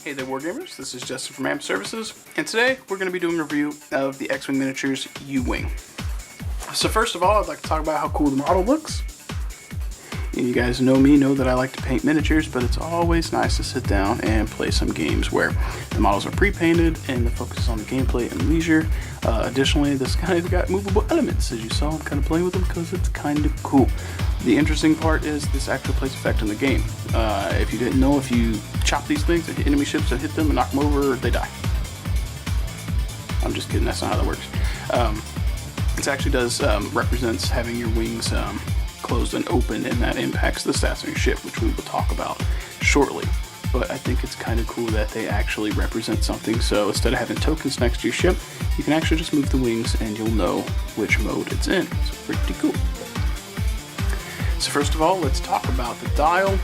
Hey there, wargamers. This is Justin from AMPServices, and today we're going to be doing a review of the X-Wing Miniatures U-Wing. So first of all, I'd like to talk about how cool the model looks. And you guys know me, know that I like to paint miniatures, but it's always nice to sit down and play some games where the models are pre-painted and the focus is on the gameplay and leisure. Additionally, this guy's got movable elements, as you saw. I'm kind of playing with them because it's kind of cool. The interesting part is this actually plays effect in the game. If you didn't know, if you chop these things and hit enemy ships and hit them and knock them over, they die. I'm just kidding, that's not how that works. It actually does represents having your wings closed and open, and that impacts the stats on your ship, which we will talk about shortly. But I think it's kind of cool that they actually represent something, so instead of having tokens next to your ship, you can actually just move the wings and you'll know which mode it's in. So pretty cool. So first of all, let's talk about the dial.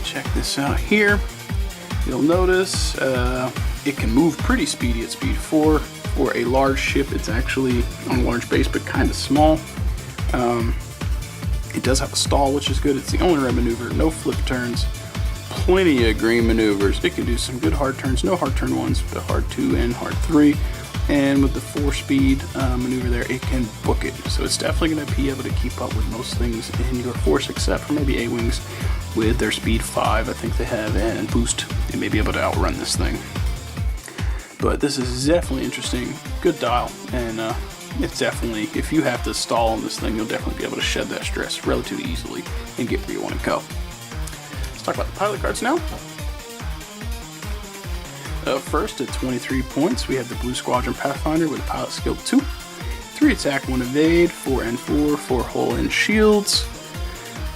Check this out here. You'll notice it can move pretty speedy at speed 4. For a large ship, it's actually on a large base, but kind of small. It does have a stall, which is good. It's the only red maneuver, no flip turns, plenty of green maneuvers. It can do some good hard turns, no hard turn ones, but hard 2 and hard 3. And with the 4-speed maneuver there, it can book it. So it's definitely going to be able to keep up with most things in your force, except for maybe A-Wings with their speed 5, I think they have, and boost. They may be able to outrun this thing. But this is definitely interesting, good dial, and it's definitely, if you have to stall on this thing, you'll definitely be able to shed that stress relatively easily and get where you want to go. Let's talk about the pilot cards now. First, at 23 points, we have the Blue Squadron Pathfinder with pilot skill 2, 3 attack, 1 evade, 4 N4, 4 hull and shields.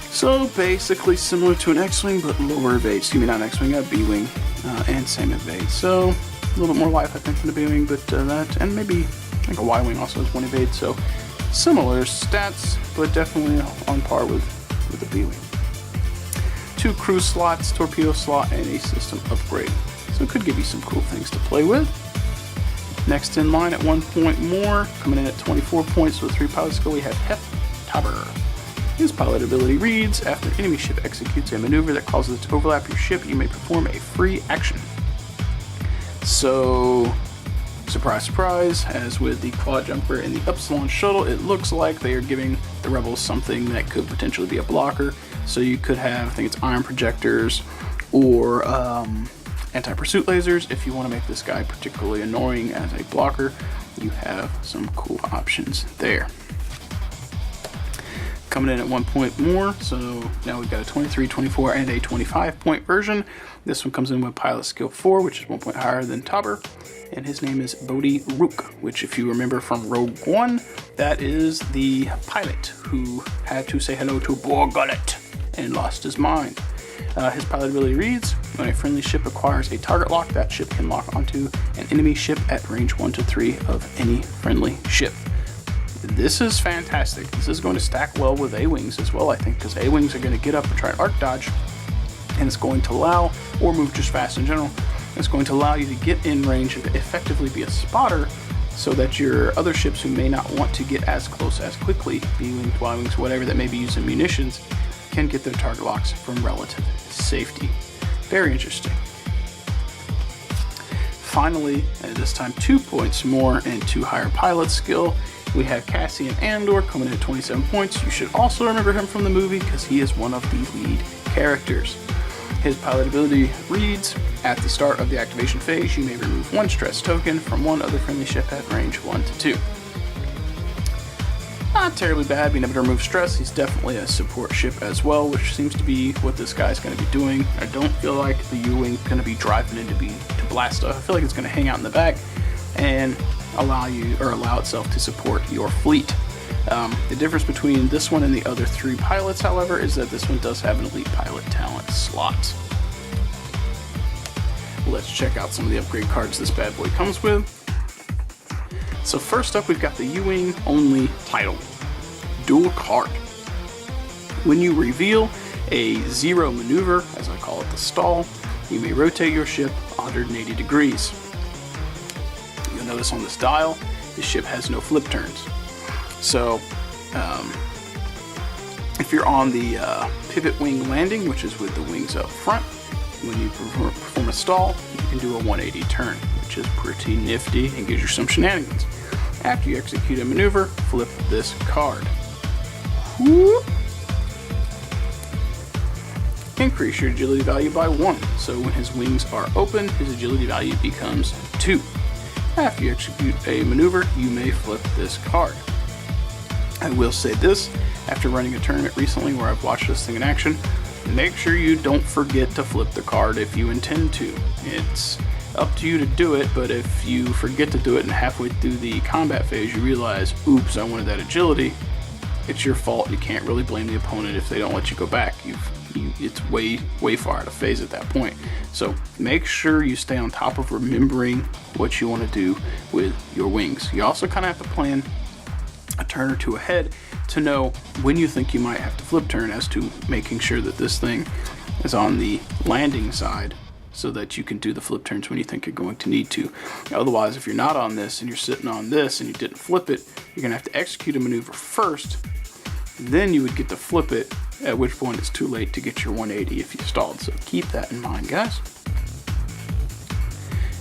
So basically similar to an X-Wing, but lower evade. Excuse me, not an X-Wing, a B-Wing, and same evade. So a little bit more life, I think, than a B-Wing, but that, and maybe like a Y-Wing also has 1 evade, so similar stats, but definitely on par with a B-Wing. 2 cruise slots, torpedo slot, and a system upgrade. So it could give you some cool things to play with. Next in line at 1 point more, coming in at 24 points with 3 pilot skill, we have Hef Tabber. His pilot ability reads, after enemy ship executes a maneuver that causes it to overlap your ship, you may perform a free action. So, surprise, surprise, as with the quad jumper and the Upsilon shuttle, it looks like they are giving the rebels something that could potentially be a blocker. So you could have, I think it's ion projectors or anti-pursuit lasers. If you want to make this guy particularly annoying as a blocker, you have some cool options there. Coming in at 1 point more, so now we've got a 23, 24, and a 25 point version. This one comes in with pilot skill 4, which is 1 point higher than Tabber, and his name is Bodhi Rook, which, if you remember from Rogue One, that is the pilot who had to say hello to Borgullet and lost his mind. His pilot ability reads, when a friendly ship acquires a target lock, that ship can lock onto an enemy ship at range 1 to 3 of any friendly ship. This is fantastic. This is going to stack well with A-Wings as well, I think, because A-Wings are going to get up and try and arc dodge, and it's going to allow, or move just fast in general, it's going to allow you to get in range and effectively be a spotter, so that your other ships who may not want to get as close as quickly, B-Wings, Y-Wings, whatever, that may be using munitions, can get their target locks from relative safety. Very interesting. Finally, at this time 2 points more and 2 higher pilot skill, we have Cassian Andor coming in at 27 points. You should also remember him from the movie because he is one of the lead characters. His pilot ability reads, at the start of the activation phase, you may remove 1 stress token from 1 other friendly ship at range 1 to 2. Not terribly bad, being able to remove stress. He's definitely a support ship as well, which seems to be what this guy's going to be doing. I don't feel like the U-Wing is going to be driving in to blast stuff. I feel like it's going to hang out in the back and allow itself to support your fleet. The difference between this one and the other 3 pilots, however, is that this one does have an elite pilot talent slot. Let's check out some of the upgrade cards this bad boy comes with. So first up, we've got the U-Wing only title, dual card. When you reveal a 0 maneuver, as I call it the stall, you may rotate your ship 180 degrees. You'll notice on this dial, the ship has no flip turns. So if you're on the pivot wing landing, which is with the wings up front, when you perform a stall, you can do a 180 turn, which is pretty nifty and gives you some shenanigans. After you execute a maneuver, flip this card. Whoop. Increase your agility value by 1, so when his wings are open, his agility value becomes 2. After you execute a maneuver, you may flip this card. I will say this, after running a tournament recently where I've watched this thing in action, make sure you don't forget to flip the card if you intend to. It's up to you to do it, but if you forget to do it and halfway through the combat phase you realize, oops, I wanted that agility, it's your fault. You can't really blame the opponent if they don't let you go back. It's way far out of phase at that point. So make sure you stay on top of remembering what you want to do with your wings. You also kind of have to plan a turn or two ahead to know when you think you might have to flip turn, as to making sure that this thing is on the landing side so that you can do the flip turns when you think you're going to need to. Otherwise, if you're not on this and you're sitting on this and you didn't flip it, you're gonna have to execute a maneuver first, then you would get to flip it, at which point it's too late to get your 180 if you stalled. So keep that in mind, guys.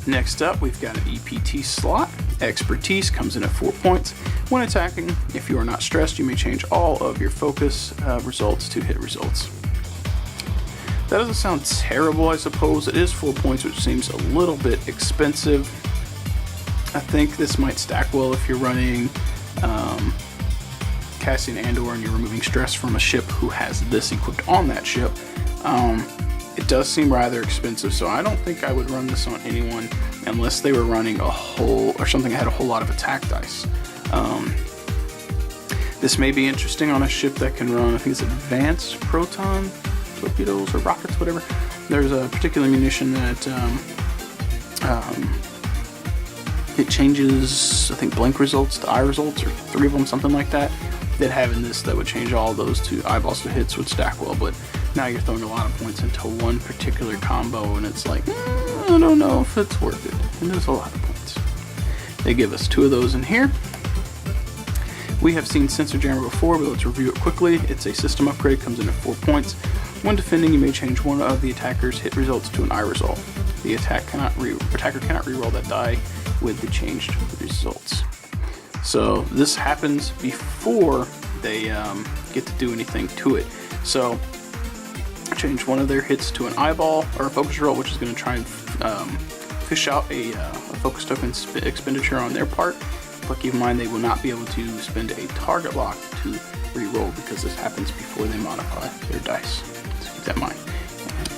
Next up, we've got an EPT slot. Expertise comes in at 4 points. When attacking, if you are not stressed, you may change all of your focus results to hit results. That doesn't sound terrible, I suppose. It is 4 points, which seems a little bit expensive. I think this might stack well if you're running Cassian Andor and you're removing stress from a ship who has this equipped on that ship. It does seem rather expensive, so I don't think I would run this on anyone unless they were running a whole, or something that had a whole lot of attack dice. This may be interesting on a ship that can run, I think it's advanced proton torpedoes or rockets, whatever. There's a particular munition that it changes, I think, blank results to eye results, or 3 of them, something like that. That having this that would change all of those to eyeballs to hits would stack well, but now you're throwing a lot of points into one particular combo, and it's like, I don't know if it's worth it. And there's a lot of points. They give us 2 of those in here. We have seen Sensor Jammer before, but let's review it quickly. It's a system upgrade, comes in at 4 points. When defending, you may change one of the attacker's hit results to an eye result. The attacker cannot reroll that die with the changed results. So this happens before they get to do anything to it. So change one of their hits to an eyeball or a focus roll, which is going to try and fish out a focus token expenditure on their part. But keep in mind, they will not be able to spend a target lock to re-roll because this happens before they modify their dice. So keep that in mind.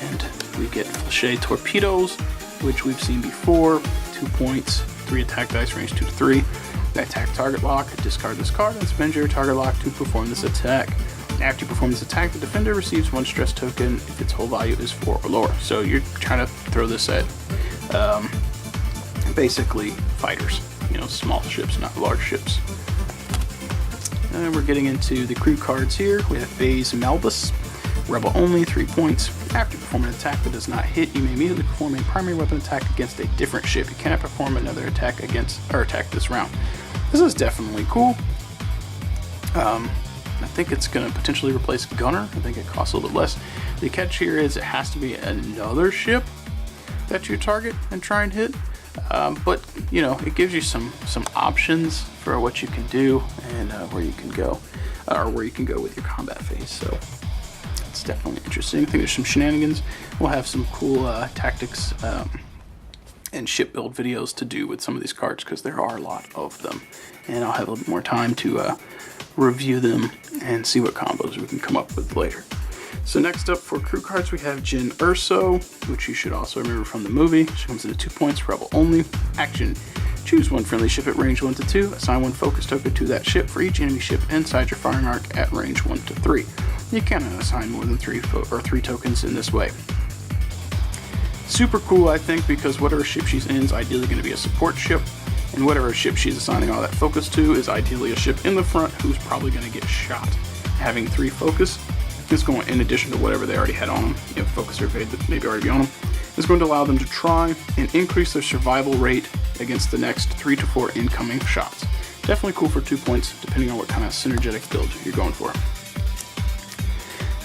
And we get Flèche torpedoes, which we've seen before. 2 points, 3 attack dice, range 2 to 3. Attack target lock, discard this card and spend your target lock to perform this attack. After you perform this attack, the defender receives 1 stress token if its whole value is 4 or lower. So you're trying to throw this at basically fighters, small ships, not large ships. And we're getting into the crew cards here. We have Phase Malbus, Rebel only, 3 points. After you perform an attack that does not hit, you may immediately perform a primary weapon attack against a different ship. You cannot perform another attack attack this round. This is definitely cool. I think it's going to potentially replace Gunner. I think it costs a little bit less. The catch here is it has to be another ship that you target and try and hit. But it gives you some options for what you can do and where you can go, or where you can go with your combat phase. So it's definitely interesting. I think there's some shenanigans. We'll have some cool tactics and ship build videos to do with some of these cards because there are a lot of them, and I'll have a little more time to review them and see what combos we can come up with later. So next up for crew cards, we have Jyn Erso, which you should also remember from the movie. She comes in at 2 points, Rebel only. Action: choose one friendly ship at range 1 to 2. Assign 1 focus token to that ship for each enemy ship inside your firing arc at range 1 to 3. You cannot assign more than 3 tokens in this way. Super cool, I think, because whatever ship she's in is ideally going to be a support ship, and whatever ship she's assigning all that focus to is ideally a ship in the front who's probably going to get shot. Having 3 focus is going, in addition to whatever they already had on them, focus or evade that maybe already be on them, is going to allow them to try and increase their survival rate against the next 3 to 4 incoming shots. Definitely cool for 2 points, depending on what kind of synergetic build you're going for.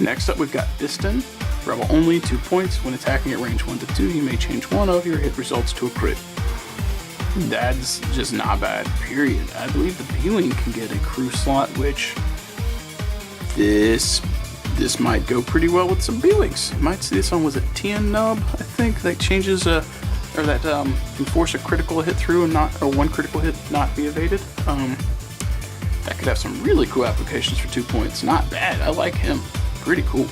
Next up, we've got Biston. Rebel only, 2 points. When attacking at range 1 to 2, you may change one of your hit results to a crit. That's just not bad, period. I believe the B-Wing can get a crew slot, which this might go pretty well with some B-Wings. You might see this on, was it TN nub, I think, that changes or that can force a critical hit through and not, or one critical hit not be evaded. That could have some really cool applications for 2 points. Not bad, I like him, pretty cool.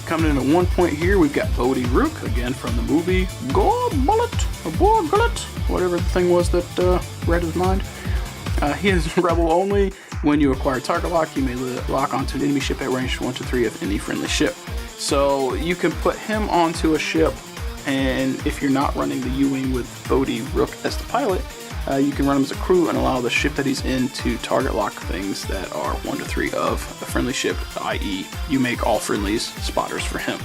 Coming in at 1 point here, we've got Bodhi Rook, again from the movie Bullet, or Bullet, whatever the thing was that read his mind. He is Rebel only. When you acquire target lock, you may lock onto an enemy ship at range 1 to 3 of any friendly ship. So you can put him onto a ship, and if you're not running the U-Wing with Bodhi Rook as the pilot, you can run him as a crew and allow the ship that he's in to target lock things that are 1 to 3 of a friendly ship, i.e. you make all friendlies spotters for him.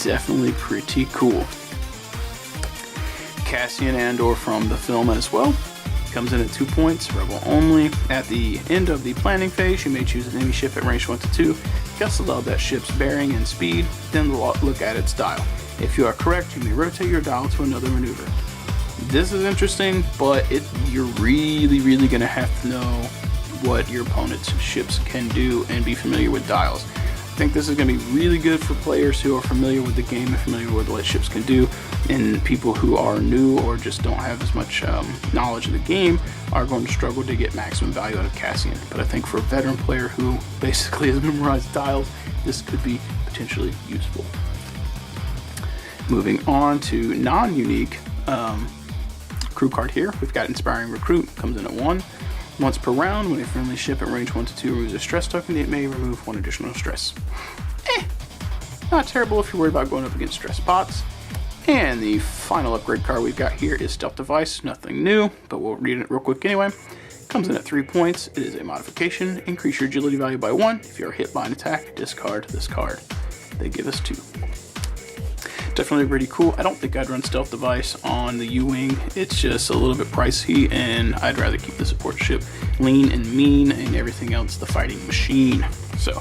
Definitely pretty cool. Cassian Andor from the film as well. Comes in at 2 points, Rebel only. At the end of the planning phase, you may choose an enemy ship at range 1 to 2. Just allow that ship's bearing and speed, then look at its dial. If you are correct, you may rotate your dial to another maneuver. This is interesting, but you're really going to have to know what your opponent's ships can do and be familiar with dials. I think this is going to be really good for players who are familiar with the game and familiar with what ships can do, and people who are new or just don't have as much knowledge of the game are going to struggle to get maximum value out of Cassian. But I think for a veteran player who basically has memorized dials, this could be potentially useful. Moving on to non-unique crew card here, we've got Inspiring Recruit, comes in at 1. Once per round, when a friendly ship at range 1 to 2 removes a stress token, it may remove 1 additional stress. Not terrible if you're worried about going up against stress bots. And the final upgrade card we've got here is Stealth Device, nothing new, but we'll read it real quick anyway. Comes in at 3 points, it is a modification, increase your agility value by 1. If you are hit by an attack, discard this card. They give us 2. Definitely pretty cool. I don't think I'd run Stealth Device on the U-Wing. It's just a little bit pricey, and I'd rather keep the support ship lean and mean and everything else the fighting machine. So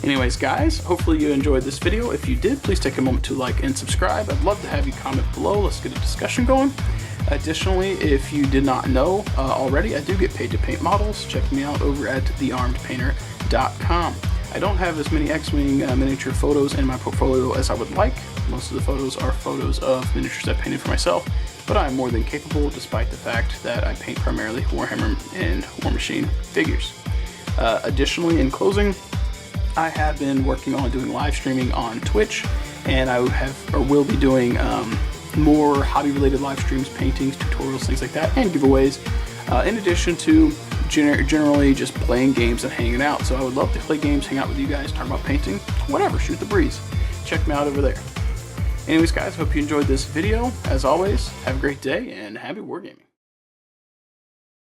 anyways, guys, hopefully you enjoyed this video. If you did, please take a moment to like and subscribe. I'd love to have you comment below. Let's get a discussion going. Additionally, if you did not know already, I do get paid to paint models. Check me out over at thearmedpainter.com. I don't have as many X-Wing miniature photos in my portfolio as I would like. Most of the photos are photos of miniatures I painted for myself, but I am more than capable despite the fact that I paint primarily Warhammer and War Machine figures. Additionally, in closing, I have been working on doing live streaming on Twitch, and I will be doing more hobby-related live streams, paintings, tutorials, things like that, and giveaways, in addition to generally just playing games and hanging out. So I would love to play games, hang out with you guys, talk about painting, whatever, shoot the breeze. Check me out over there. Anyways, guys, hope you enjoyed this video. As always, have a great day and happy wargaming.